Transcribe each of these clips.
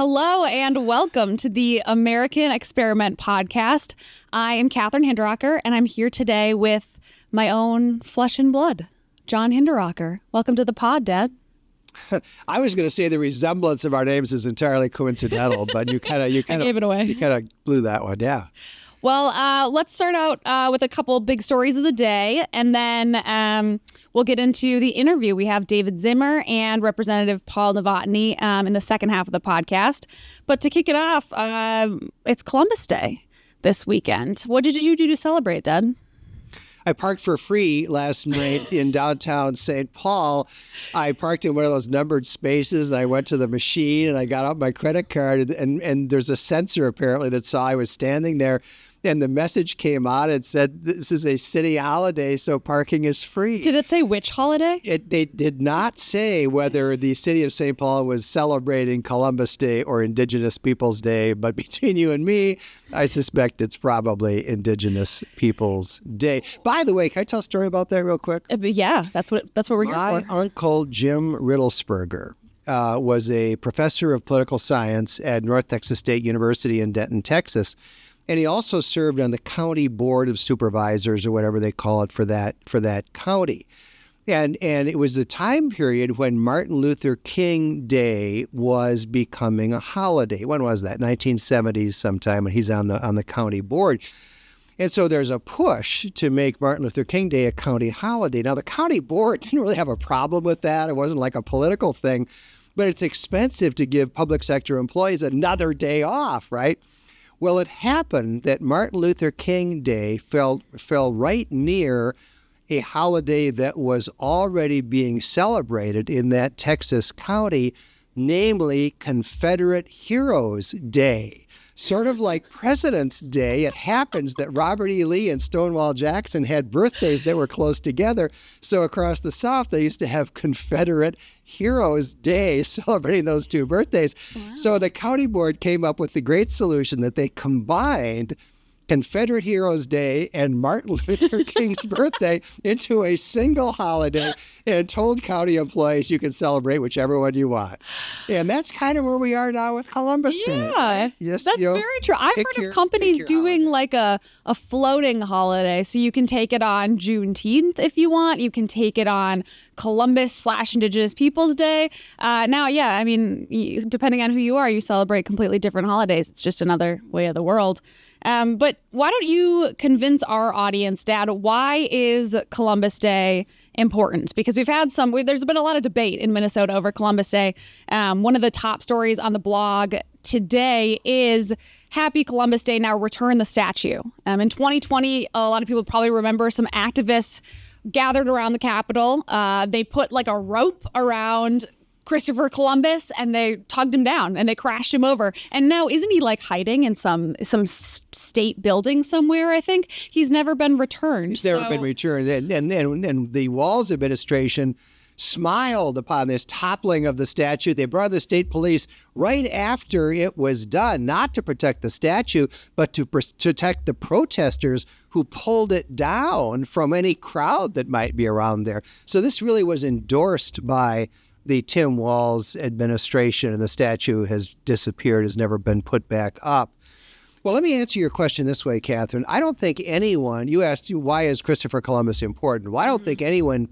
Hello and welcome to the American Experiment podcast. I am Kathryn Hinderrocker, and I'm here today with my own flesh and blood, John Hinderrocker. Welcome to the pod, Dad. I was going to say the resemblance of our names is entirely coincidental, but you kind of gave it away. You kind of blew that one, yeah. Well, let's start out with a couple big stories of the day, and then we'll get into the interview. We have David Zimmer and Representative Paul Novotny in the second half of the podcast. But to kick it off, it's Columbus Day this weekend. What did you do to celebrate, Dad? I parked for free last night in downtown St. Paul. I parked in one of those numbered spaces, and I went to the machine, and I got out my credit card, and there's a sensor apparently that saw I was standing there. And the message came out and said, this is a city holiday, so parking is free. Did it say which holiday? They did not say whether the city of St. Paul was celebrating Columbus Day or Indigenous Peoples Day. But between you and me, I suspect it's probably Indigenous Peoples Day. By the way, can I tell a story about that real quick? Yeah, that's what we're here for. My uncle, Jim Riddlesberger, was a professor of political science at North Texas State University in Denton, Texas. And he also served on the county board of supervisors, or whatever they call it, for that county. And it was the time period when Martin Luther King Day was becoming a holiday. When was that? 1970s sometime, when he's on the county board. And so there's a push to make Martin Luther King Day a county holiday. Now, the county board didn't really have a problem with that. It wasn't like a political thing, but it's expensive to give public sector employees another day off, right? Well, it happened that Martin Luther King Day fell right near a holiday that was already being celebrated in that Texas county, namely Confederate Heroes Day. Sort of like President's Day, it happens that Robert E. Lee and Stonewall Jackson had birthdays that were close together. So across the South, they used to have Confederate Heroes Day celebrating those two birthdays. Wow. So the county board came up with the great solution that they combined Confederate Heroes Day and Martin Luther King's birthday into a single holiday and told county employees you can celebrate whichever one you want. And that's kind of where we are now with Columbus Day. Yeah, yes, that's very true. I've heard of companies doing like a floating holiday. So you can take it on Juneteenth if you want. You can take it on Columbus/Indigenous Peoples Day. Now, yeah, I mean, depending on who you are, you celebrate completely different holidays. It's just another way of the world. But why don't you convince our audience, Dad, why is Columbus Day important? Because there's been a lot of debate in Minnesota over Columbus Day. One of the top stories on the blog today is Happy Columbus Day, now return the statue. In 2020, a lot of people probably remember some activists gathered around the Capitol. They put like a rope around Christopher Columbus, and they tugged him down and they crashed him over. And now, isn't he like hiding in some state building somewhere? I think he's never been returned. He's never been returned. And the Walz administration smiled upon this toppling of the statue. They brought the state police right after it was done, not to protect the statue, but to protect the protesters who pulled it down from any crowd that might be around there. So this really was endorsed by the Tim Walz administration, and the statue has disappeared, has never been put back up. Well, let me answer your question this way, Kathryn. I don't think anyone, you asked why is Christopher Columbus important? Well, I don't think anyone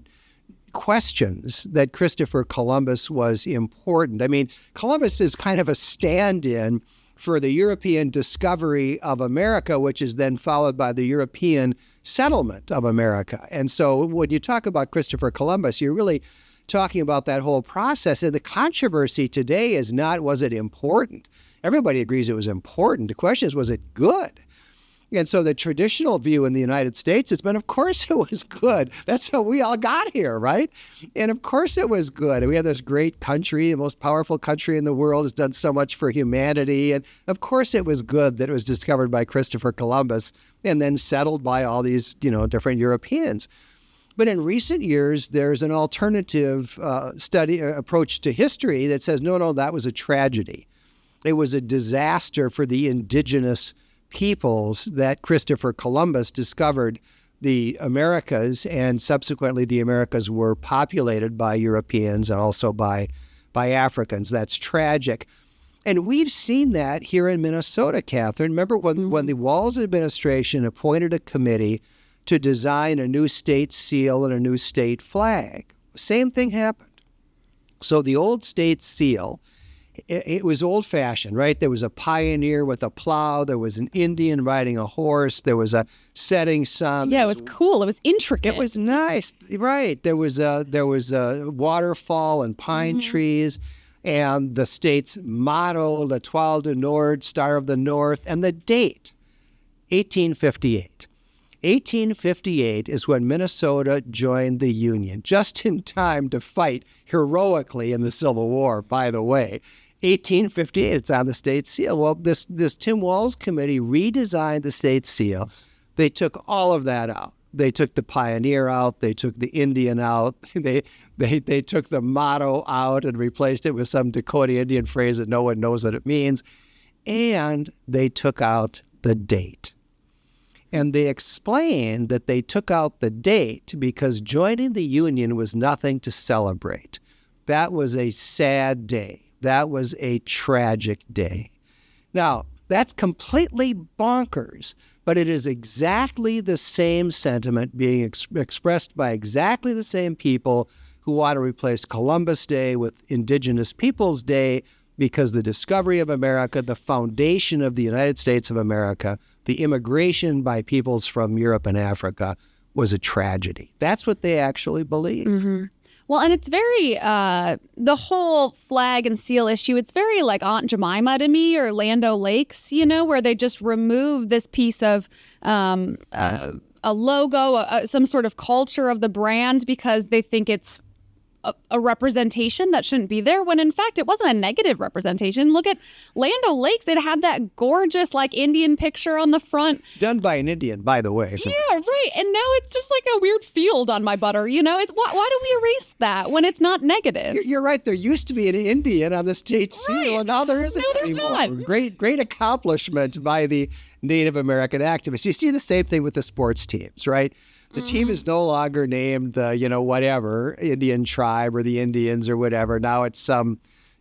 questions that Christopher Columbus was important. I mean, Columbus is kind of a stand-in for the European discovery of America, which is then followed by the European settlement of America. And so when you talk about Christopher Columbus, you're really talking about that whole process. And the controversy today is not, was it important? Everybody agrees it was important. The question is, was it good? And so the traditional view in the United States has been, of course it was good. That's how we all got here, right? And of course it was good. We have this great country, the most powerful country in the world, has done so much for humanity. And of course it was good that it was discovered by Christopher Columbus and then settled by all these, different Europeans. But in recent years, there's an alternative approach to history that says, no, that was a tragedy. It was a disaster for the indigenous peoples that Christopher Columbus discovered the Americas, and subsequently the Americas were populated by Europeans and also by Africans. That's tragic. And we've seen that here in Minnesota, Kathryn. Remember when the Walz administration appointed a committee to design a new state seal and a new state flag? Same thing happened. So the old state seal, it was old-fashioned, right? There was a pioneer with a plow. There was an Indian riding a horse. There was a setting sun. Yeah, it was cool. It was intricate. It was nice, right? There was a waterfall and pine trees, and the state's motto, L'Étoile du Nord, Star of the North, and the date, 1858. 1858 is when Minnesota joined the Union, just in time to fight heroically in the Civil War, by the way. 1858, it's on the state seal. Well, this Tim Walz committee redesigned the state seal. They took all of that out. They took the pioneer out. They took the Indian out. They took the motto out and replaced it with some Dakota Indian phrase that no one knows what it means. And they took out the date. And they explained that they took out the date because joining the Union was nothing to celebrate. That was a sad day. That was a tragic day. Now, that's completely bonkers, but it is exactly the same sentiment being expressed by exactly the same people who want to replace Columbus Day with Indigenous Peoples Day because the discovery of America, the foundation of the United States of America, the immigration by peoples from Europe and Africa was a tragedy. That's what they actually believe. Well, and it's very, the whole flag and seal issue, it's very like Aunt Jemima to me or Land O'Lakes, where they just remove this piece of a logo, some sort of culture of the brand because they think it's a representation that shouldn't be there, when in fact it wasn't a negative representation. Look at Land O'Lakes. It had that gorgeous like Indian picture on the front. Done by an Indian, by the way. Yeah, right. And now it's just like a weird field on my butter. It's why do we erase that when it's not negative? You're right. There used to be an Indian on the state seal, and now there isn't. No, there's not. Great accomplishment by the Native American activists. You see the same thing with the sports teams, right? The team is no longer named the, whatever, Indian tribe or the Indians or whatever. Now it's some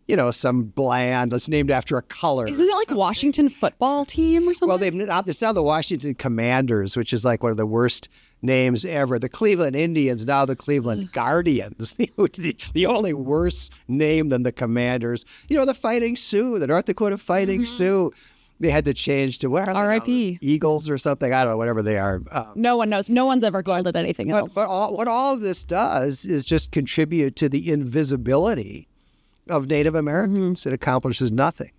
bland. It's named after a color. Isn't it like Washington football team or something? Well, it's now the Washington Commanders, which is like one of the worst names ever. The Cleveland Indians, now the Cleveland Guardians, the only worse name than the Commanders. The Fighting Sioux, the North Dakota Fighting Sioux. They had to change to where? R.I.P. Eagles or something. I don't know, whatever they are. No one knows. No one's ever called it anything else. But what all of this does is just contribute to the invisibility of Native Americans. It accomplishes nothing.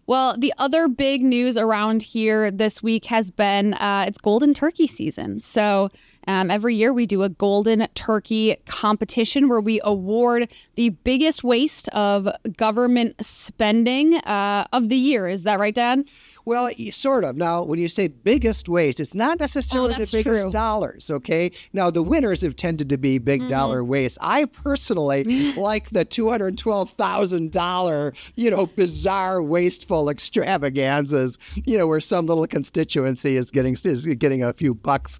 Well, the other big news around here this week has been it's golden turkey season. So every year we do a golden turkey competition where we award the biggest waste of government spending of the year. Is that right, Dad? Well, sort of. Now, when you say biggest waste, it's not necessarily the biggest dollars, okay? Now, the winners have tended to be big dollar waste. I personally like the $212,000, bizarre, wasteful extravaganzas, where some little constituency is getting a few bucks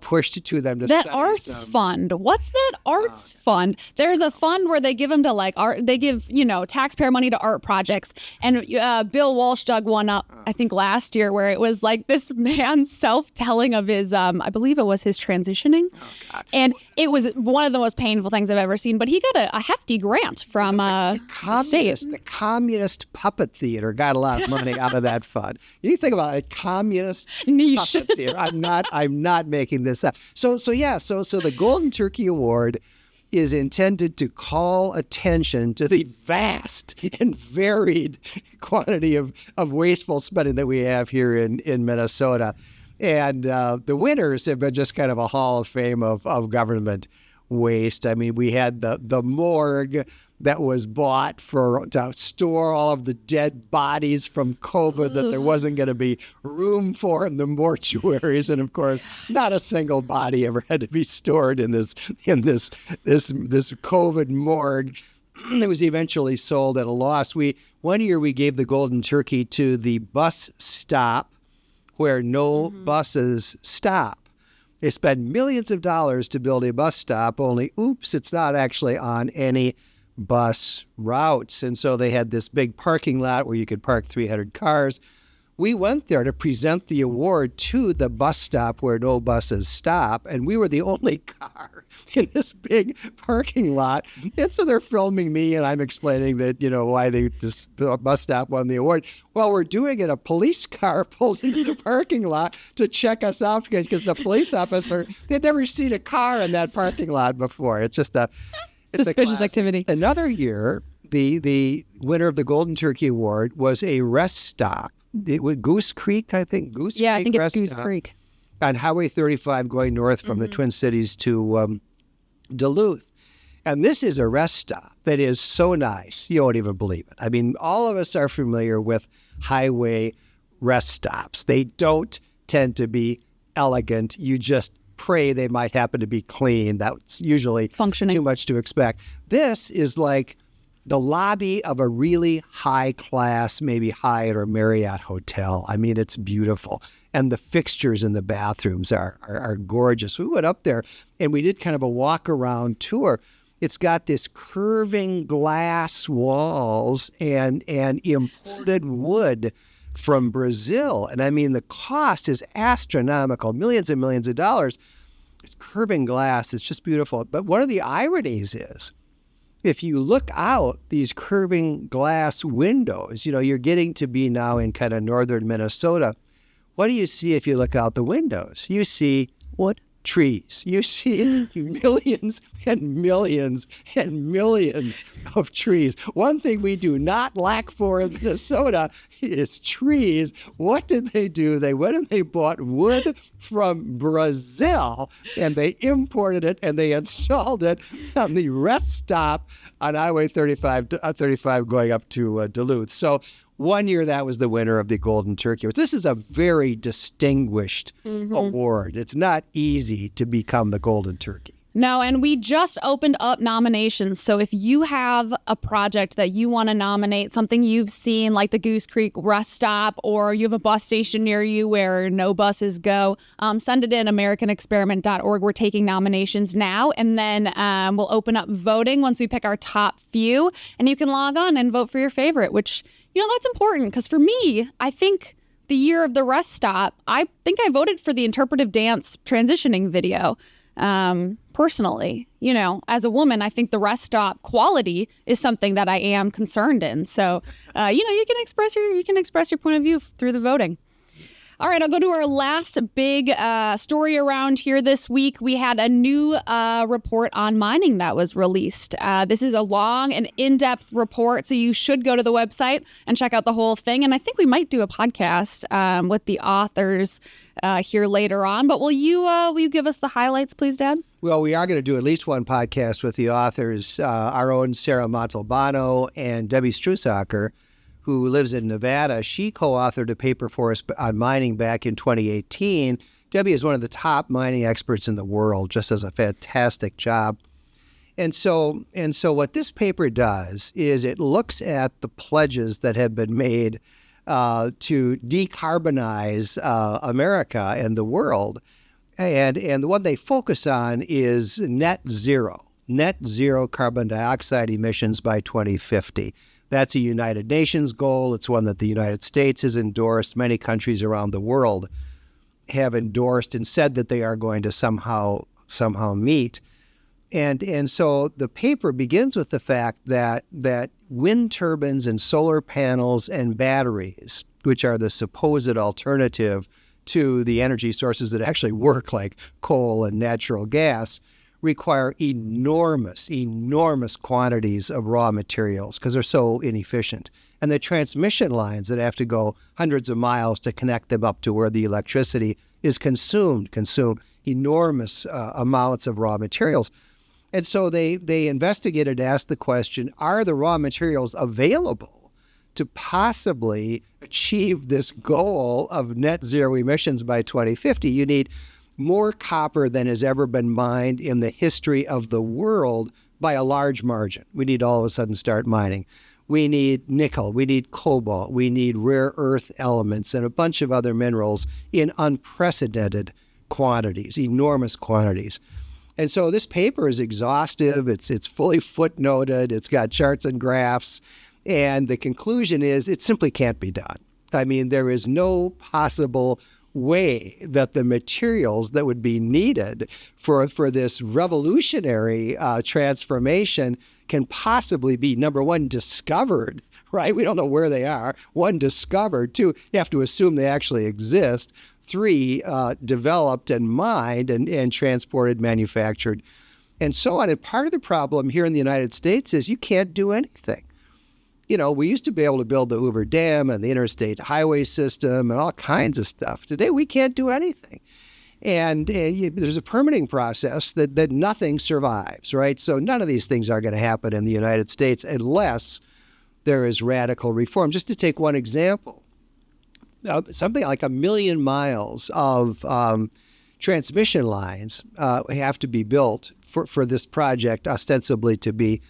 pushed to them. That arts fund. What's that arts fund? There's a fund where they give them to like art. They give, taxpayer money to art projects. And Bill Walsh dug one up, I think last year, where it was like this man self-telling of his, I believe it was his transitioning. Oh, God. And it was one of the most painful things I've ever seen. But he got a hefty grant from the state. The Communist Puppet Theater got a lot of money out of that fund. You think about it, Communist Puppet Theater. I'm not making this up. So the Golden Turkey Award is intended to call attention to the vast and varied quantity of wasteful spending that we have here in Minnesota. And the winners have been just kind of a hall of fame of government waste. I mean, we had the morgue that was bought to store all of the dead bodies from COVID that there wasn't going to be room for in the mortuaries, and of course, not a single body ever had to be stored in this COVID morgue. It was eventually sold at a loss. One year we gave the golden turkey to the bus stop where no buses stop. They spent millions of dollars to build a bus stop, only, oops, it's not actually on any bus routes. And so they had this big parking lot where you could park 300 cars. We went there to present the award to the bus stop where no buses stop, and we were the only car in this big parking lot. And so they're filming me, and I'm explaining that, why this bus stop won the award. Well, we're doing it. A police car pulled into the parking lot to check us out because the police officer, they'd never seen a car in that parking lot before. It's just suspicious activity. Another year, the winner of the Golden Turkey Award was a rest stop. It was Goose Creek, I think. Yeah, I think it's Goose Creek. On Highway 35 going north from the Twin Cities to Duluth. And this is a rest stop that is so nice, you won't even believe it. I mean, all of us are familiar with highway rest stops. They don't tend to be elegant. You just pray they might happen to be clean. That's usually functioning. Too much to expect. This is like the lobby of a really high-class, maybe Hyatt or Marriott hotel. I mean, it's beautiful. And the fixtures in the bathrooms are gorgeous. We went up there, and we did kind of a walk-around tour. It's got this curving glass walls and imported wood from Brazil. And I mean, the cost is astronomical, millions and millions of dollars. It's curving glass. It's just beautiful. But one of the ironies is, if you look out these curving glass windows, you're getting to be now in kind of northern Minnesota. What do you see if you look out the windows? You see wood. Trees. You see millions and millions and millions of trees. One thing we do not lack for in Minnesota is trees. What did they do? They went and they bought wood from Brazil, and they imported it, and they installed it on the rest stop on Highway 35 going up to Duluth. So one year that was the winner of the Golden Turkey. This is a very distinguished award. It's not easy to become the Golden Turkey. No, and we just opened up nominations. So if you have a project that you want to nominate, something you've seen like the Goose Creek rest stop, or you have a bus station near you where no buses go, send it in americanexperiment.org. We're taking nominations now, and then we'll open up voting once we pick our top few, and you can log on and vote for your favorite, which, that's important because for me, I think the year of the rest stop, I think I voted for the interpretive dance transitioning video. Personally, as a woman, I think the rest stop quality is something that I am concerned in. So, you can express your point of view through the voting. All right, I'll go to our last big story around here this week. We had a new report on mining that was released. This is a long and in-depth report, so you should go to the website and check out the whole thing. And I think we might do a podcast with the authors here later on. But will you give us the highlights, please, Dad? Well, we are going to do at least one podcast with the authors, our own Sarah Montalbano and Debbie Strusacker, who lives in Nevada. She co-authored a paper for us on mining back in 2018. Debbie is one of the top mining experts in the world, just does a fantastic job. And so what this paper does is it looks at the pledges that have been made to decarbonize America and the world. And the one they focus on is net zero carbon dioxide emissions by 2050. That's a United Nations goal. It's one that the United States has endorsed. Many countries around the world have endorsed and said that they are going to somehow meet. And so the paper begins with the fact that wind turbines and solar panels and batteries, which are the supposed alternative to the energy sources that actually work like coal and natural gas, require enormous quantities of raw materials because they're so inefficient. And the transmission lines that have to go hundreds of miles to connect them up to where the electricity is consume enormous amounts of raw materials. And so they investigated, asked the question, are the raw materials available to possibly achieve this goal of net zero emissions by 2050? You need more copper than has ever been mined in the history of the world by a large margin. We need all of a sudden start mining. We need nickel, we need cobalt, we need rare earth elements and a bunch of other minerals in unprecedented quantities, enormous quantities. And so this paper is exhaustive. It's fully footnoted. It's got charts and graphs. And the conclusion is it simply can't be done. I mean, there is no possible way that the materials that would be needed for this revolutionary transformation can possibly be, number one, discovered, right? We don't know where they are. One, discovered. Two, you have to assume they actually exist. Three, developed and mined and transported, manufactured, and so on. And part of the problem here in the United States is you can't do anything. You know, we used to be able to build the Hoover Dam and the interstate highway system and all kinds of stuff. Today, we can't do anything. And there's a permitting process that nothing survives, right? So none of these things are going to happen in the United States unless there is radical reform. Just to take one example, something like 1 million miles of transmission lines have to be built for this project ostensibly to be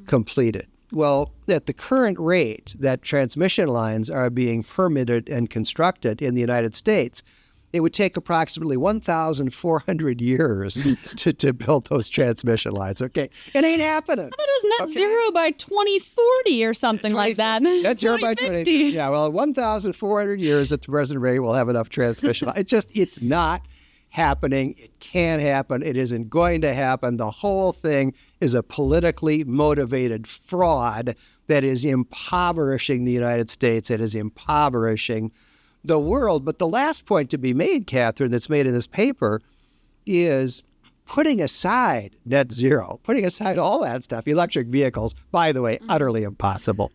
completed. Well, at the current rate that transmission lines are being permitted and constructed in the United States, it would take approximately 1,400 years to build those transmission lines. Okay, it ain't happening. I thought it was net zero by 2040 or something like that. Net zero by 2050. Yeah, well, 1,400 years at the present rate, we'll have enough transmission. It's not happening. It can't happen. It isn't going to happen. The whole thing is a politically motivated fraud that is impoverishing the United States. It is impoverishing the world. But the last point to be made, Kathryn, that's made in this paper is putting aside net zero, putting aside all that stuff, electric vehicles, by the way, utterly impossible.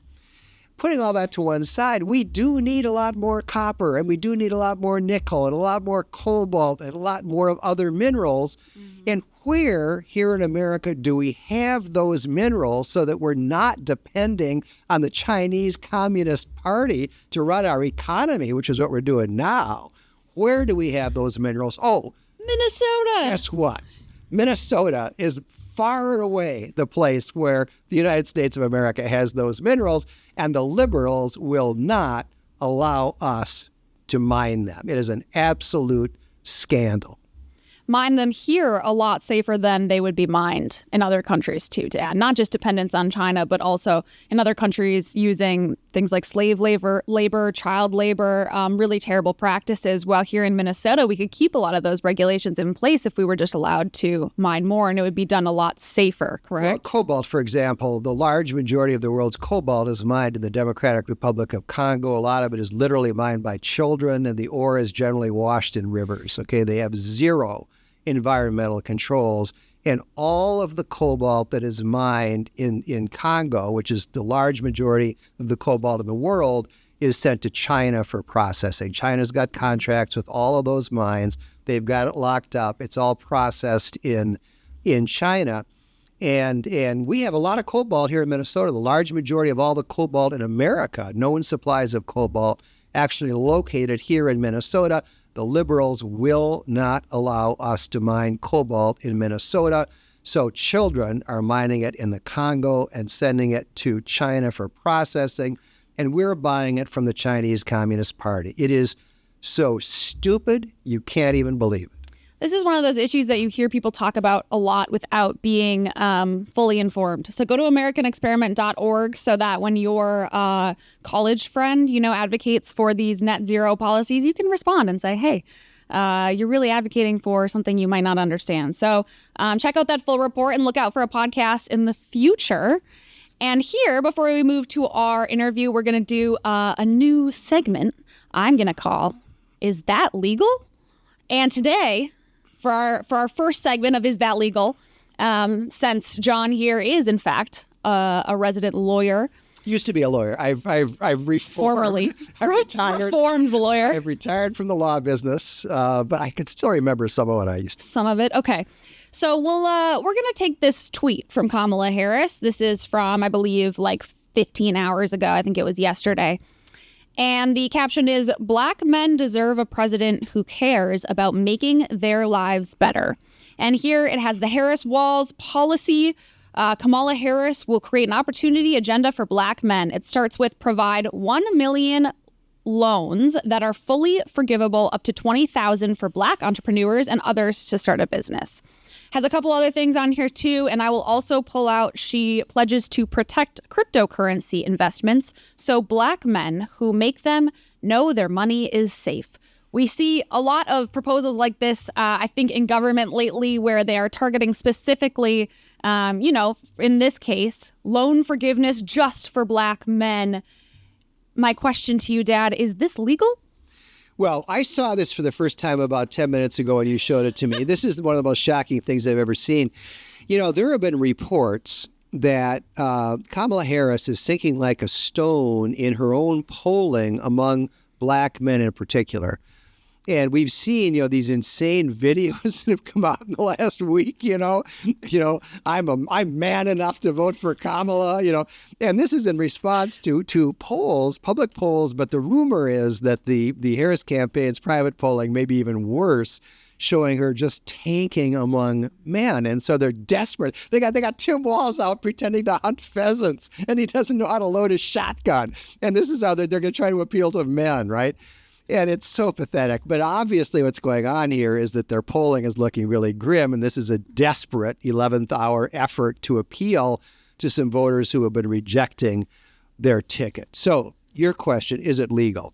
Putting all that to one side, we do need a lot more copper, and we do need a lot more nickel, and a lot more cobalt, and a lot more of other minerals. And where here in America do we have those minerals so that we're not depending on the Chinese Communist Party to run our economy, which is what we're doing now? Where do we have those minerals? Oh, Minnesota. Guess what? Minnesota is far and away the place where the United States of America has those minerals, and the liberals will not allow us to mine them. It is an absolute scandal. Mine them here a lot safer than they would be mined in other countries too, to add. Not just dependence on China, but also in other countries using things like slave labor, child labor, really terrible practices. While here in Minnesota, we could keep a lot of those regulations in place if we were just allowed to mine more, and it would be done a lot safer, correct? Well, cobalt, for example, the large majority of the world's cobalt is mined in the Democratic Republic of Congo. A lot of it is literally mined by children, and the ore is generally washed in rivers. Okay, they have zero environmental controls, and all of the cobalt that is mined in Congo, which is the large majority of the cobalt in the world, is sent to China for processing. China's got contracts with all of those mines. They've got it locked up. It's all processed in China. And we have a lot of cobalt here in Minnesota. The large majority of all the cobalt in America, known supplies of cobalt, actually located here in Minnesota. The liberals will not allow us to mine cobalt in Minnesota, so children are mining it in the Congo and sending it to China for processing, and we're buying it from the Chinese Communist Party. It is so stupid, you can't even believe it. This is one of those issues that you hear people talk about a lot without being fully informed. So go to AmericanExperiment.org so that when your college friend, advocates for these net zero policies, you can respond and say, hey, you're really advocating for something you might not understand. So check out that full report and look out for a podcast in the future. And here, before we move to our interview, we're going to do a new segment I'm going to call, Is That Legal? And today, for our first segment of Is That Legal, since John here is, in fact, a resident lawyer. Used to be a lawyer. I've reformed. Formerly. Reformed lawyer. I've retired from the law business, but I can still remember some of what I used to. Some of it? Okay. So we're going to take this tweet from Kamala Harris. This is from, I believe, like 15 hours ago. I think it was yesterday. And the caption is, Black men deserve a president who cares about making their lives better. And here it has the Harris Walls policy. Kamala Harris will create an opportunity agenda for Black men. It starts with provide 1 million loans that are fully forgivable up to $20,000 for Black entrepreneurs and others to start a business. Has a couple other things on here too, and I will also pull out she pledges to protect cryptocurrency investments so Black men who make them know their money is safe. We see a lot of proposals like this, I think, in government lately where they are targeting specifically, in this case, loan forgiveness just for Black men. My question to you, Dad, is this legal? Well, I saw this for the first time about 10 minutes ago when you showed it to me. This is one of the most shocking things I've ever seen. There have been reports that Kamala Harris is sinking like a stone in her own polling among Black men in particular. And we've seen, these insane videos that have come out in the last week, I'm man enough to vote for Kamala, and this is in response to polls, public polls. But the rumor is that the Harris campaign's private polling may be even worse, showing her just tanking among men. And so they're desperate. They got Tim Walz out pretending to hunt pheasants, and he doesn't know how to load his shotgun. And this is how they're going to try to appeal to men, right? And it's so pathetic. But obviously what's going on here is that their polling is looking really grim, and this is a desperate 11th hour effort to appeal to some voters who have been rejecting their ticket. So your question, is it legal?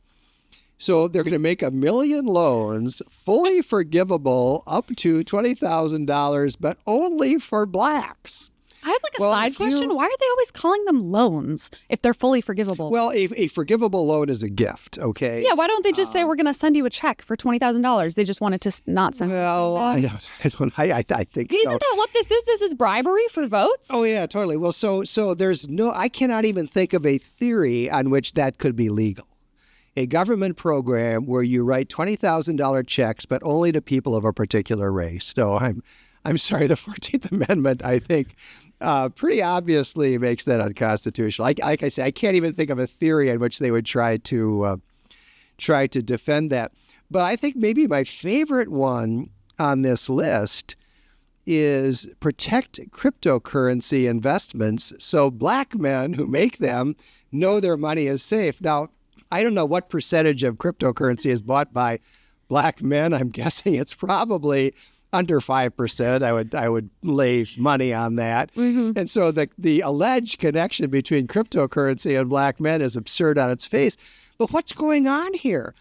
So they're going to make 1 million loans fully forgivable up to $20,000, but only for Blacks. I have a side question. Why are they always calling them loans if they're fully forgivable? Well, a forgivable loan is a gift, okay? Yeah, why don't they just say we're going to send you a check for $20,000? They just wanted to not send. Well, I think so. Isn't that what this is? This is bribery for votes? Oh yeah, totally. Well, so there's I cannot even think of a theory on which that could be legal. A government program where you write $20,000 checks, but only to people of a particular race. So I'm sorry, the 14th Amendment, I think, pretty obviously makes that unconstitutional. Like I say, I can't even think of a theory in which they would try to defend that. But I think maybe my favorite one on this list is protect cryptocurrency investments so Black men who make them know their money is safe. Now, I don't know what percentage of cryptocurrency is bought by Black men. I'm guessing it's probably under 5%. I would lay money on that. Mm-hmm. And so the alleged connection between cryptocurrency and Black men is absurd on its face. But what's going on here?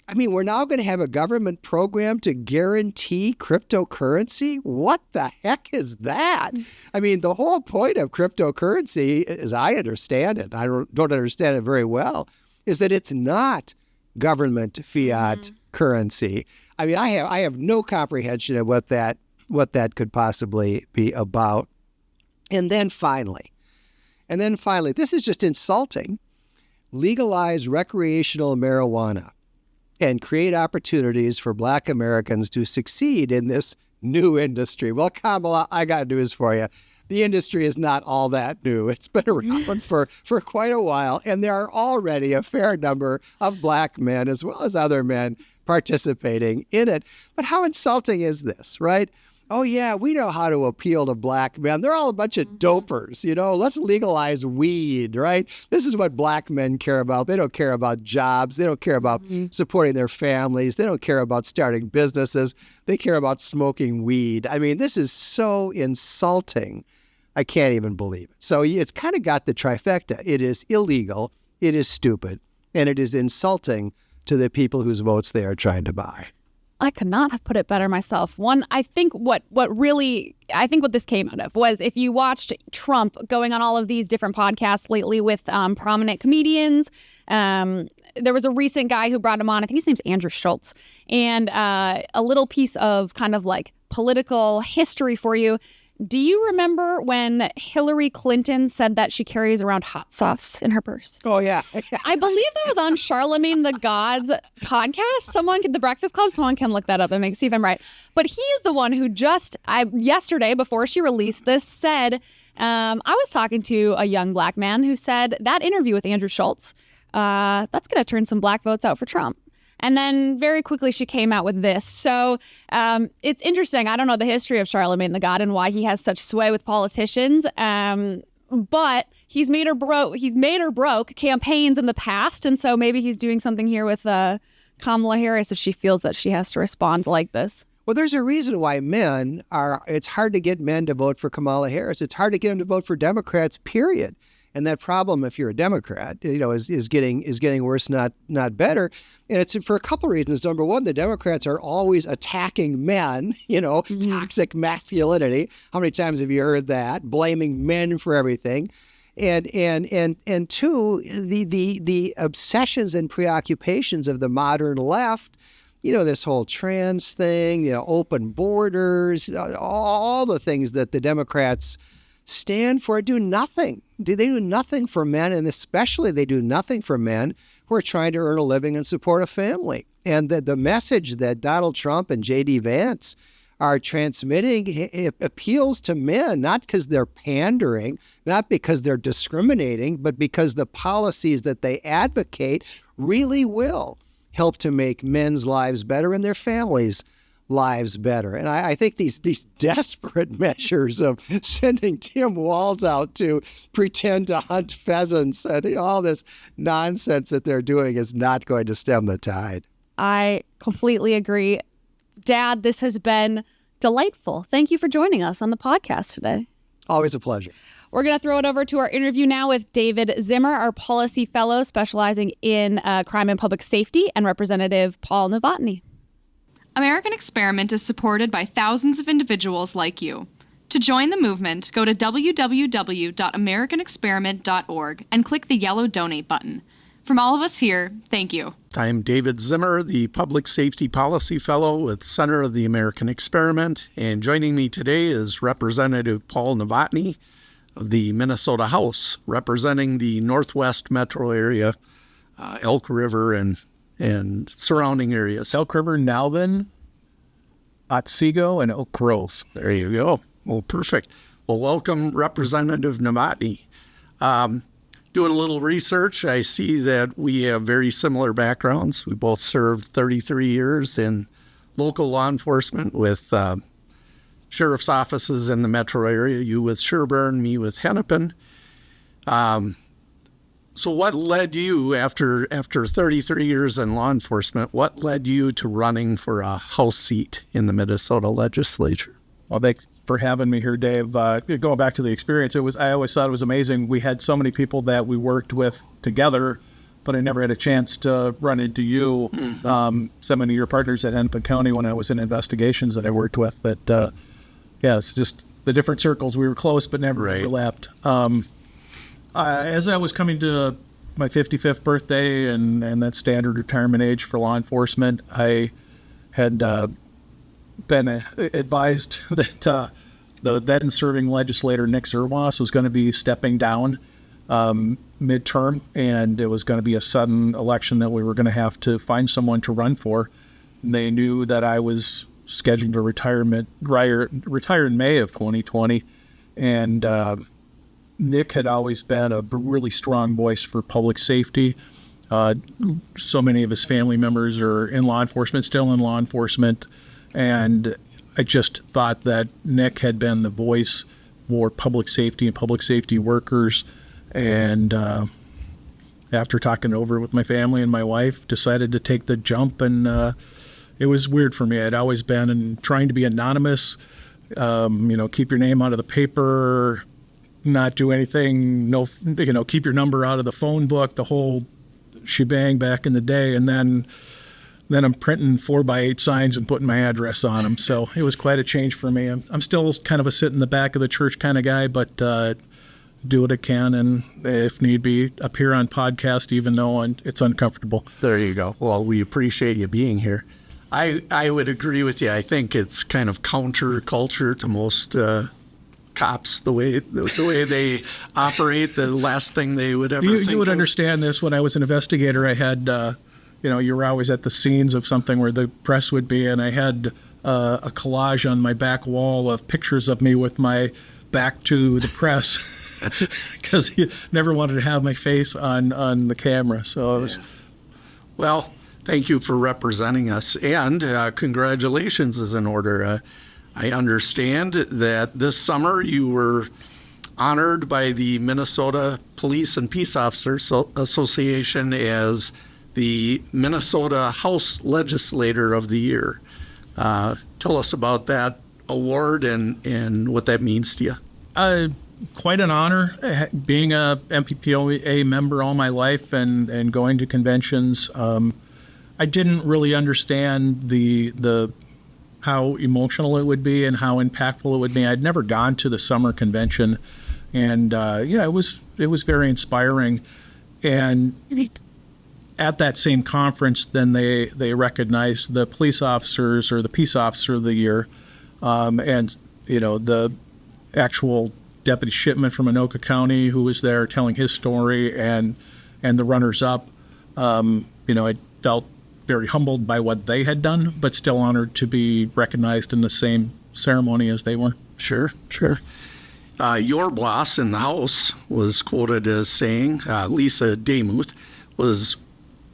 I mean, we're now going to have a government program to guarantee cryptocurrency? What the heck is that? I mean, the whole point of cryptocurrency, as I understand it, I don't understand it very well, is that it's not government fiat currency. I mean, I have no comprehension of what that could possibly be about. And then finally, this is just insulting. Legalize recreational marijuana and create opportunities for Black Americans to succeed in this new industry. Well, Kamala, I got news for you. The industry is not all that new. It's been around for quite a while, and there are already a fair number of Black men as well as other men participating in it. But how insulting is this, right? Oh, yeah, we know how to appeal to Black men. They're all a bunch of dopers, Let's legalize weed, right? This is what Black men care about. They don't care about jobs. They don't care about supporting their families. They don't care about starting businesses. They care about smoking weed. I mean, this is so insulting. I can't even believe it. So it's kind of got the trifecta. It is illegal, it is stupid, and it is insulting to the people whose votes they are trying to buy. I could not have put it better myself. I think what this came out of was if you watched Trump going on all of these different podcasts lately with prominent comedians, there was a recent guy who brought him on. I think his name's Andrew Schultz. And a little piece of kind of like political history for you. Do you remember when Hillary Clinton said that she carries around hot sauce in her purse? Oh, yeah. I believe that was on Charlemagne the God's podcast. The Breakfast Club, someone can look that up and see if I'm right. But he's the one who yesterday, before she released this, said, I was talking to a young Black man who said that interview with Andrew Schultz, that's going to turn some Black votes out for Trump. And then very quickly she came out with this. So it's interesting. I don't know the history of Charlemagne the God and why he has such sway with politicians. but he's made or broke campaigns in the past, and so maybe he's doing something here with Kamala Harris if she feels that she has to respond like this. Well, there's a reason why it's hard to get men to vote for Kamala Harris. It's hard to get them to vote for Democrats, period. And that problem, if you're a Democrat, is getting worse, not better. And it's for a couple of reasons. Number one, the Democrats are always attacking men, toxic masculinity. How many times have you heard that? Blaming men for everything. And two, the obsessions and preoccupations of the modern left, this whole trans thing, open borders, all the things that the Democrats stand for do nothing. They do nothing for men, and especially they do nothing for men who are trying to earn a living and support a family. And the message that Donald Trump and J.D. Vance are transmitting, it appeals to men, not because they're pandering, not because they're discriminating, but because the policies that they advocate really will help to make men's lives better and their families' lives better. And I think these desperate measures of sending Tim Walz out to pretend to hunt pheasants and all this nonsense that they're doing is not going to stem the tide. I completely agree. Dad, this has been delightful. Thank you for joining us on the podcast today. Always a pleasure. We're going to throw it over to our interview now with David Zimmer, our policy fellow specializing in crime and public safety, and Representative Paul Novotny. American Experiment is supported by thousands of individuals like you. To join the movement, go to www.americanexperiment.org and click the yellow donate button. From all of us here, thank you. I'm David Zimmer, the Public Safety Policy Fellow with Center of the American Experiment, and joining me today is Representative Paul Novotny of the Minnesota House, representing the Northwest metro area, Elk River and surrounding areas. Elk River, Nowthen, Otsego, and Oak Grove. There you go. Well, perfect. Well, welcome, Representative Novotny. Doing a little research, I see that we have very similar backgrounds. We both served 33 years in local law enforcement with sheriff's offices in the metro area, you with Sherburne, me with Hennepin. So what led you, after 33 years in law enforcement, what led you to running for a House seat in the Minnesota legislature? Well, thanks for having me here, Dave. Going back to the experience, I always thought it was amazing. We had so many people that we worked with together, but I never had a chance to run into you, so many of your partners at Hennepin County when I was in investigations that I worked with. But it's just the different circles. We were close, but never overlapped. As I was coming to my 55th birthday and that standard retirement age for law enforcement, I had been advised that the then serving legislator Nick Zerwas was going to be stepping down midterm, and it was going to be a sudden election that we were going to have to find someone to run for. And they knew that I was scheduled to retire in May of 2020, and Nick had always been a really strong voice for public safety. So many of his family members are in law enforcement, still in law enforcement, and I just thought that Nick had been the voice for public safety and public safety workers. And after talking it over with my family and my wife, decided to take the jump. And it was weird for me. I'd always been trying to be anonymous, keep your name out of the paper, not do anything, keep your number out of the phone book, the whole shebang back in the day. And then I'm printing 4x8 signs and putting my address on them. So it was quite a change for me. I'm still kind of a sit in the back of the church kind of guy, but do what I can, and if need be, appear on podcast, even though it's uncomfortable. There you go. Well, we appreciate you being here. I would agree with you. I think it's kind of counterculture to most cops, the way they operate. The last thing they would ever think you would of. Understand this. When I was an investigator, I had you were always at the scenes of something where the press would be, and I had a collage on my back wall of pictures of me with my back to the press because he never wanted to have my face on the camera. So it was... Well, thank you for representing us, and congratulations is in order. I understand that this summer you were honored by the Minnesota Police and Peace Officers Association as the Minnesota House Legislator of the Year. Tell us about that award and what that means to you. Quite an honor, being a MPPOA member all my life and going to conventions. I didn't really understand the how emotional it would be and how impactful it would be. I'd never gone to the summer convention, and it was very inspiring. And at that same conference, then they recognized the police officers or the peace officer of the year, and the actual Deputy Shipman from Anoka County who was there telling his story, and the runners-up. I felt very humbled by what they had done, but still honored to be recognized in the same ceremony as they were. Sure. Your boss in the House was quoted as saying, Lisa Demuth was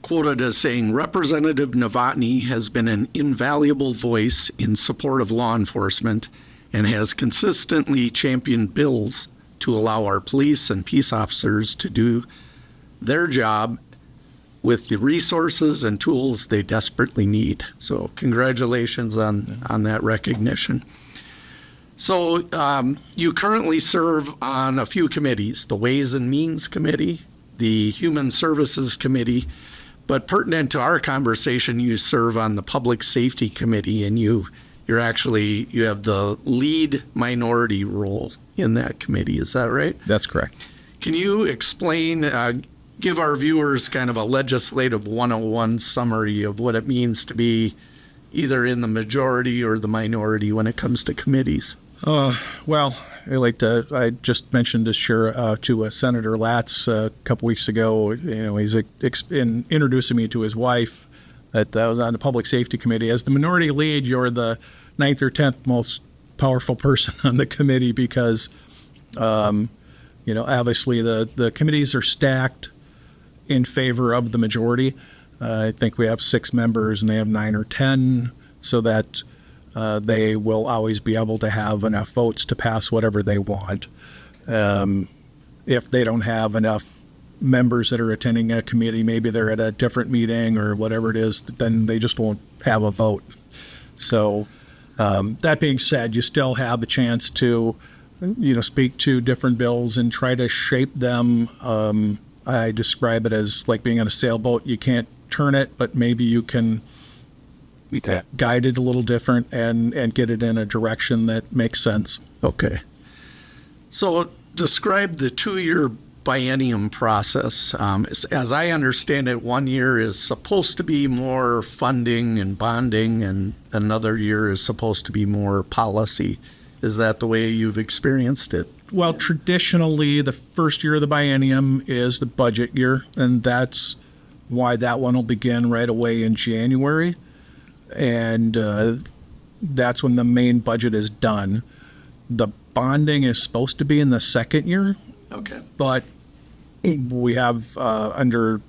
quoted as saying, Representative Novotny has been an invaluable voice in support of law enforcement and has consistently championed bills to allow our police and peace officers to do their job with the resources and tools they desperately need. So congratulations on that recognition. So you currently serve on a few committees, the Ways and Means Committee, the Human Services Committee, but pertinent to our conversation, you serve on the Public Safety Committee, and you have the lead minority role in that committee. Is that right? That's correct. Can you explain, give our viewers kind of a legislative 101 summary of what it means to be either in the majority or the minority when it comes to committees? Well, I just mentioned this to Senator Latz a couple weeks ago. He's in introducing me to his wife that I was on the Public Safety Committee. As the minority lead, you're the 9th or 10th most powerful person on the committee because, obviously the committees are stacked in favor of the majority. I think we have 6 members and they have 9 or 10, so that they will always be able to have enough votes to pass whatever they want. If they don't have enough members that are attending a committee, maybe they're at a different meeting or whatever it is, then they just won't have a vote. So that being said, you still have the chance to speak to different bills and try to shape them. I describe it as like being on a sailboat. You can't turn it, but maybe you can guide it a little different and get it in a direction that makes sense. Okay. So describe the 2-year biennium process. As I understand it, 1 year is supposed to be more funding and bonding, and another year is supposed to be more policy. Is that the way you've experienced it? Well, traditionally, the first year of the biennium is the budget year, and that's why that one will begin right away in January. And that's when the main budget is done. The bonding is supposed to be in the second year. Okay. But we have, under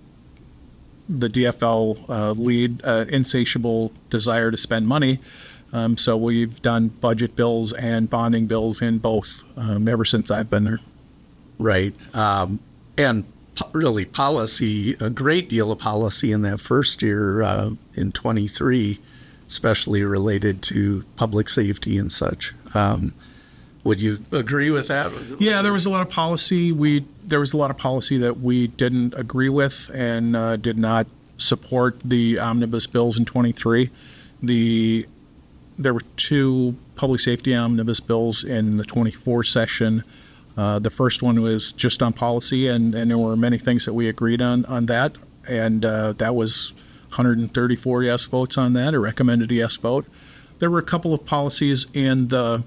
the DFL lead, insatiable desire to spend money. So we've done budget bills and bonding bills in both ever since I've been there. Right. And really policy, a great deal of policy in that first year in 23, especially related to public safety and such. Would you agree with that? Yeah, there was a lot of policy. There was a lot of policy that we didn't agree with and did not support the omnibus bills in 23. There were 2 public safety omnibus bills in the 24 session. The first one was just on policy, and there were many things that we agreed on that. And that was 134 yes votes on that, a recommended yes vote. There were a couple of policies in the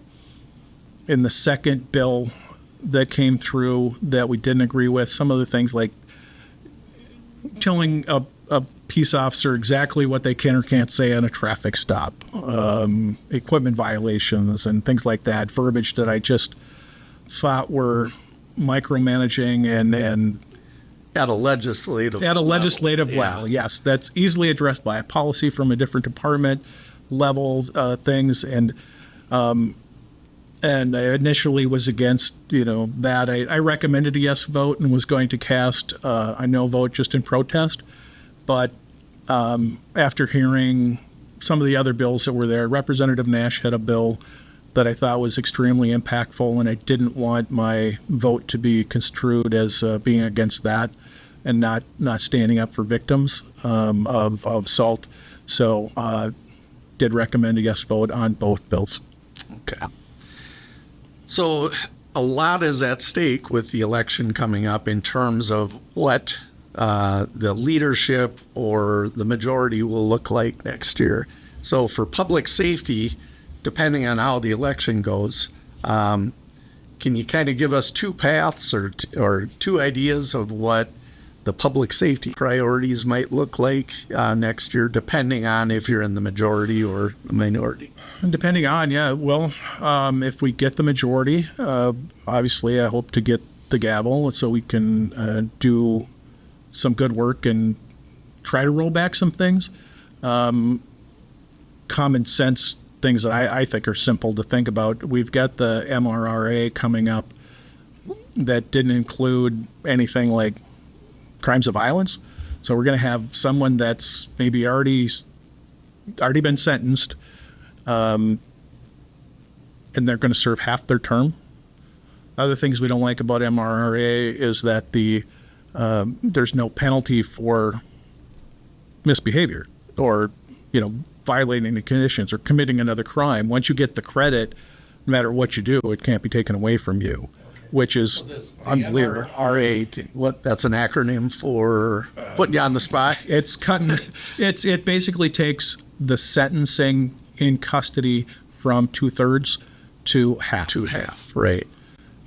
second bill that came through that we didn't agree with. Some of the things like telling a peace officer exactly what they can or can't say on a traffic stop, equipment violations and things like that, verbiage that I just thought were micromanaging and at a legislative level. Yes, that's easily addressed by a policy from a different department level things. And And I initially was against, that. I recommended a yes vote and was going to cast a no vote just in protest. But after hearing some of the other bills that were there, Representative Nash had a bill that I thought was extremely impactful, and I didn't want my vote to be construed as being against that and not standing up for victims of assault. So did recommend a yes vote on both bills. Okay. So a lot is at stake with the election coming up in terms of what the leadership or the majority will look like next year. So for public safety, depending on how the election goes, can you kind of give us two paths or two ideas of what the public safety priorities might look like next year, depending on if you're in the majority or the minority? Depending on, if we get the majority, obviously I hope to get the gavel so we can do some good work and try to roll back some things. Common sense things that I think are simple to think about. We've got the MRRA coming up that didn't include anything like crimes of violence. So we're going to have someone that's maybe already been sentenced, and they're going to serve half their term. Other things we don't like about MRRA is that there's no penalty for misbehavior or, violating the conditions or committing another crime. Once you get the credit, no matter what you do, it can't be taken away from you, which is unbelievable. MRRA, that's an acronym for putting you on the spot? It basically takes the sentencing in custody from 2/3 to half. To half, right.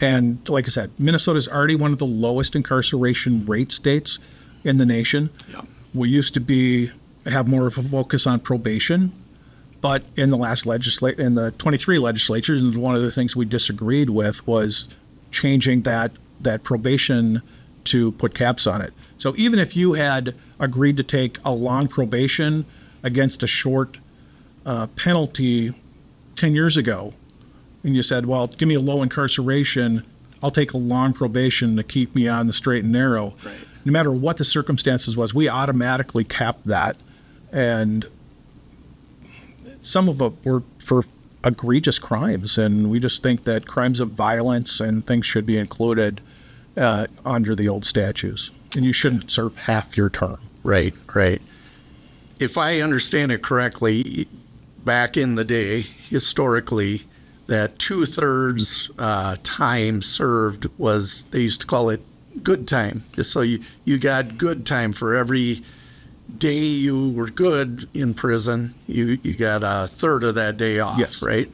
And like I said, Minnesota is already one of the lowest incarceration rate states in the nation. Yep. We used to have more of a focus on probation, but in the last in the 23 legislatures, and one of the things we disagreed with was changing that probation to put caps on it. So even if you had agreed to take a long probation against a short penalty 10 years ago, and you said, well, give me a low incarceration, I'll take a long probation to keep me on the straight and narrow. Right. No matter what the circumstances was, we automatically capped that. And some of it were for egregious crimes, and we just think that crimes of violence and things should be included under the old statutes, and you shouldn't serve half your term. Right. If I understand it correctly, back in the day, historically, that 2/3 time served was, they used to call it good time. So you got good time for every day you were good in prison, you got a third of that day off. Yes. Right?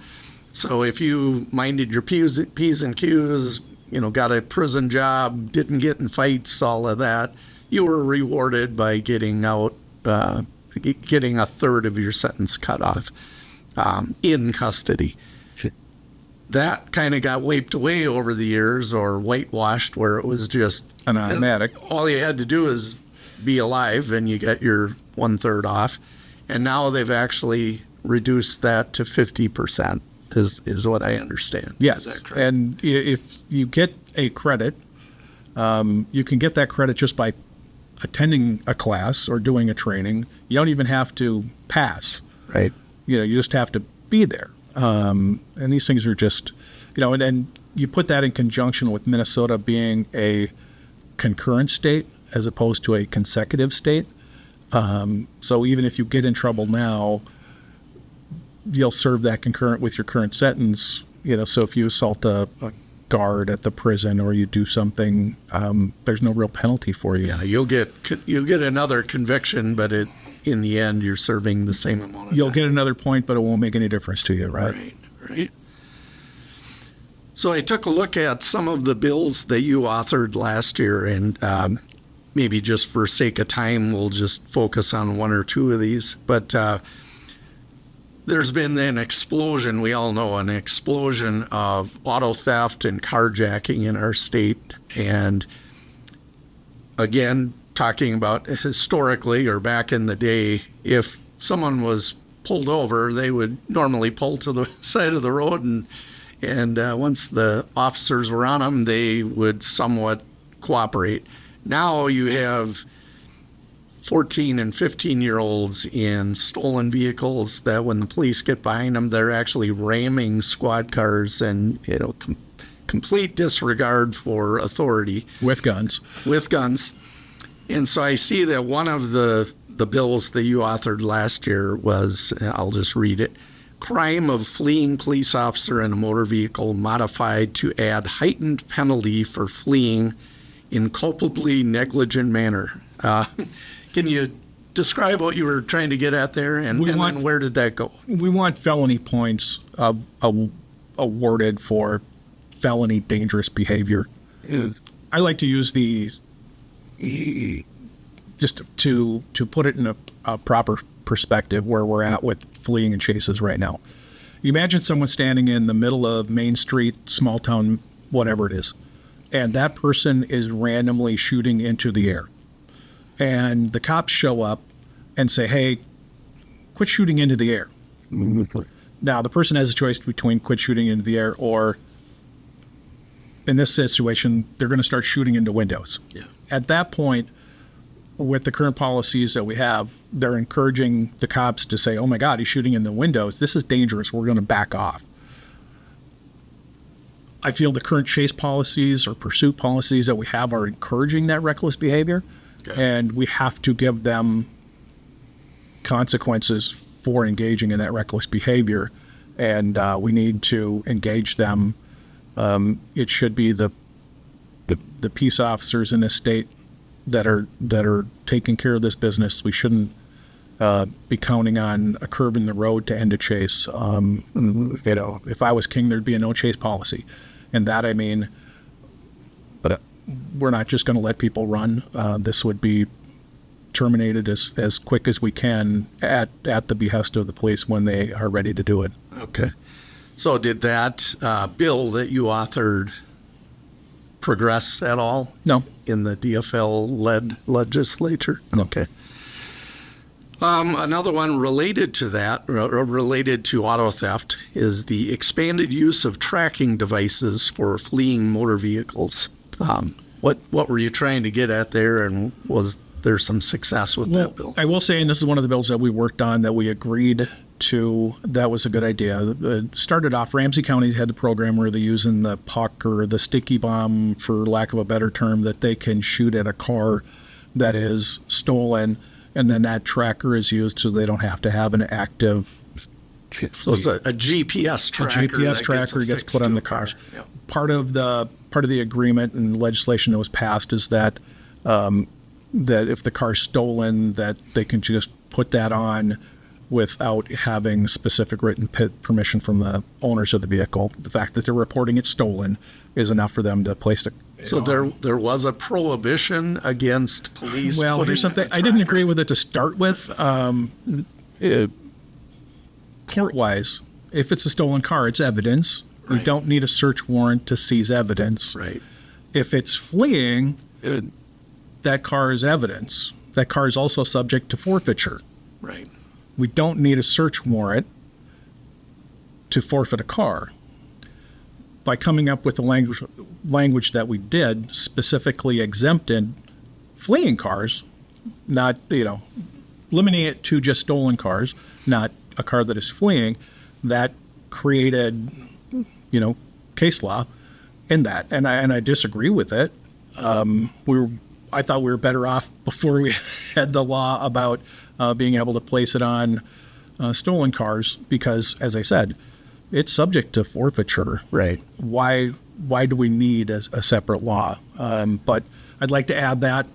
So if you minded your P's and Q's, got a prison job, didn't get in fights, all of that, you were rewarded by getting out, getting a third of your sentence cut off in custody. That kind of got wiped away over the years, or whitewashed, where it was just an automatic. All you had to do is be alive and you get your 1/3 off. And now they've actually reduced that to 50%, is what I understand. Yes. Is that correct? And if you get a credit, you can get that credit just by attending a class or doing a training. You don't even have to pass. Right. You just have to be there. And these things are just, and you put that in conjunction with Minnesota being a concurrent state as opposed to a consecutive state. So even if you get in trouble now, you'll serve that concurrent with your current sentence. So if you assault a guard at the prison or you do something, there's no real penalty for you. Yeah, you'll get another conviction, but in the end, you're serving the same amount of time. You'll get another point, but it won't make any difference to you, right? Right. So I took a look at some of the bills that you authored last year, and maybe just for sake of time, we'll just focus on one or two of these. But there's been an explosion, we all know, an explosion of auto theft and carjacking in our state. And again, talking about historically or back in the day, if someone was pulled over, they would normally pull to the side of the road And once the officers were on them, they would somewhat cooperate. Now you have 14 and 15-year-olds in stolen vehicles that when the police get behind them, they're actually ramming squad cars and, complete disregard for authority. With guns. With guns. And so I see that one of the bills that you authored last year was, I'll just read it, crime of fleeing police officer in a motor vehicle modified to add heightened penalty for fleeing in culpably negligent manner. Can you describe what you were trying to get at there, and then where did that go? We want felony points awarded for felony dangerous behavior. I like to use just to put it in a proper perspective where we're at with fleeing and chases right now. You imagine someone standing in the middle of Main Street, small town, whatever it is, and that person is randomly shooting into the air. And the cops show up and say, hey, quit shooting into the air. Now, the person has a choice between quit shooting into the air or, in this situation, they're going to start shooting into windows. Yeah. At that point, with the current policies that we have, they're encouraging the cops to say, oh my God, he's shooting into windows. This is dangerous. We're going to back off. I feel the current chase policies or pursuit policies that we have are encouraging that reckless behavior. Okay. And we have to give them consequences for engaging in that reckless behavior. And we need to engage them. It should be the peace officers in this state that are taking care of this business. We shouldn't be counting on a curb in the road to end a chase. If I was king, there'd be a no chase policy. And that, I mean, but we're not just going to let people run. This would be terminated as quick as we can at the behest of the police when they are ready to do it. Okay. So did that bill that you authored progress at all? No. In the DFL-led legislature? No. Okay. Another one related to that, related to auto theft, is the expanded use of tracking devices for fleeing motor vehicles. What were you trying to get at there, and was there some success with that bill? I will say, and this is one of the bills that we worked on that we agreed to, that was a good idea. It started off, Ramsey County had the program where they're using the puck or the sticky bomb, for lack of a better term, that they can shoot at a car that is stolen, and then that tracker is used so they don't have to have an active. So it's a GPS tracker. A GPS tracker gets put on the cars. Yep. Part of the agreement and legislation that was passed is that that if the car's stolen, that they can just put that on without having specific written permission from the owners of the vehicle. The fact that they're reporting it stolen is enough for them to place it. So there was a prohibition against police. Well, here's something I didn't agree with it to start with. Court-wise, if it's a stolen car, it's evidence. Right. You don't need a search warrant to seize evidence. Right. If it's fleeing, that car is evidence. That car is also subject to forfeiture. Right. We don't need a search warrant to forfeit a car. By coming up with the language that we did, specifically exempted fleeing cars, not, limiting it to just stolen cars, not a car that is fleeing, that created, case law in that. And I disagree with it. I thought we were better off before we had the law about being able to place it on stolen cars because, as I said, it's subject to forfeiture. Right. Why do we need a separate law? But I'd like to add that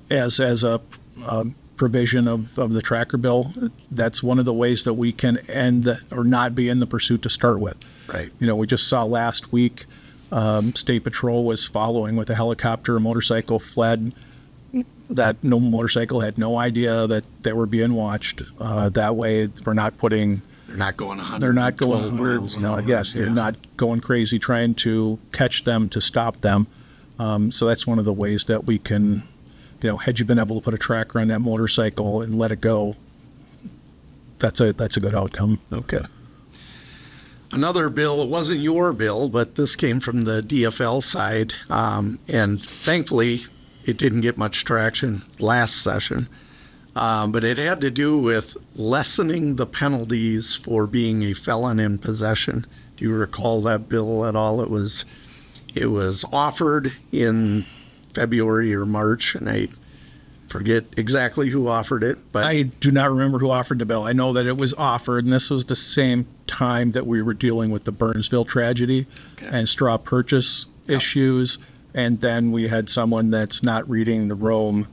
as a provision of the tracker bill. That's one of the ways that we can end or not be in the pursuit to start with. Right. We just saw last week State Patrol was following with a helicopter. A motorcycle fled. That no motorcycle had no idea that they were being watched. That way, we're not putting. They're not going 100. They're not going. They're not going crazy trying to catch them to stop them. So that's one of the ways that we can, had you been able to put a tracker on that motorcycle and let it go, that's a good outcome. Okay. another bill. It wasn't your bill, but this came from the DFL side, and thankfully it didn't get much traction last session. But it had to do with lessening the penalties for being a felon in possession. Do you recall that bill at all? It was offered in February or March, and I forget exactly who offered it. But I do not remember who offered the bill. I know that it was offered, and this was the same time that we were dealing with the Burnsville tragedy and straw purchase issues. And then we had someone that's not reading the room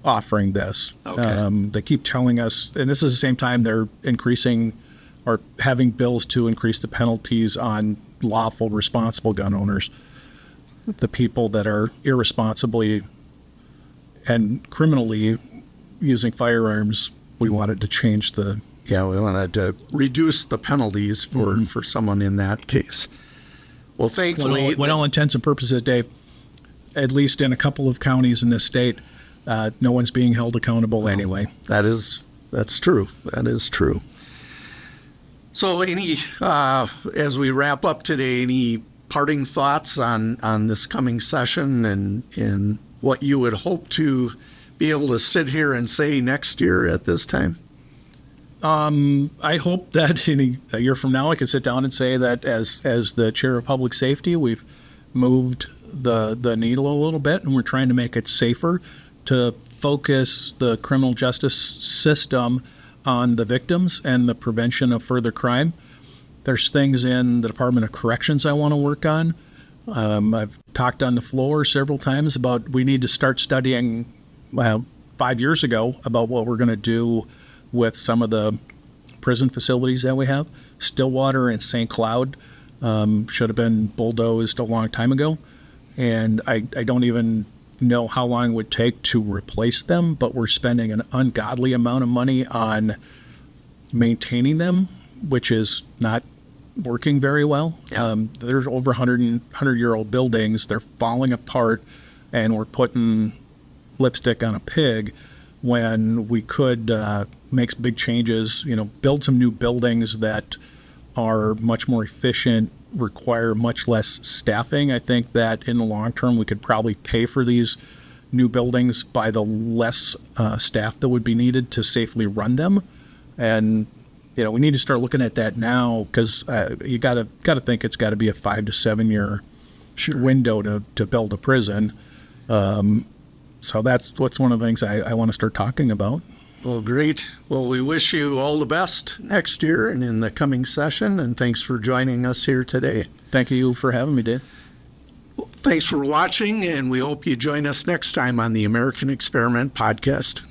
offering this. They keep telling us, and this is the same time they're increasing or having bills to increase the penalties on lawful, responsible gun owners. The people that are irresponsibly and criminally using firearms, we wanted to change the... Yeah, we wanted to reduce the penalties for someone in that case. Well, thankfully... When all intents and purposes, Dave, at least in a couple of counties in this state, no one's being held accountable anyway. That's true. That is true. So as we wrap up today, any parting thoughts on this coming session and what you would hope to be able to sit here and say next year at this time? I hope that in a year from now I can sit down and say that as the chair of public safety, we've moved the needle a little bit, and we're trying to make it safer to focus the criminal justice system on the victims and the prevention of further crime. There's things in the Department of Corrections I want to work on. I've talked on the floor several times about we need to start studying, 5 years ago, about what we're going to do with some of the prison facilities that we have. Stillwater and St. Cloud should have been bulldozed a long time ago. And I don't even know how long it would take to replace them, but we're spending an ungodly amount of money on maintaining them, which is not working very well. There's over 100-year-old buildings. They're falling apart, and we're putting lipstick on a pig when we could make big changes, build some new buildings that are much more efficient, require much less staffing. I think that in the long term, we could probably pay for these new buildings by the less staff that would be needed to safely run them. And, we need to start looking at that now, because you got to think it's got to be a 5 to 7 year window to build a prison. So that's one of the things I want to start talking about. Well, great. Well, we wish you all the best next year and in the coming session, and thanks for joining us here today. Thank you for having me, Dave. Thanks for watching, and we hope you join us next time on the American Experiment Podcast.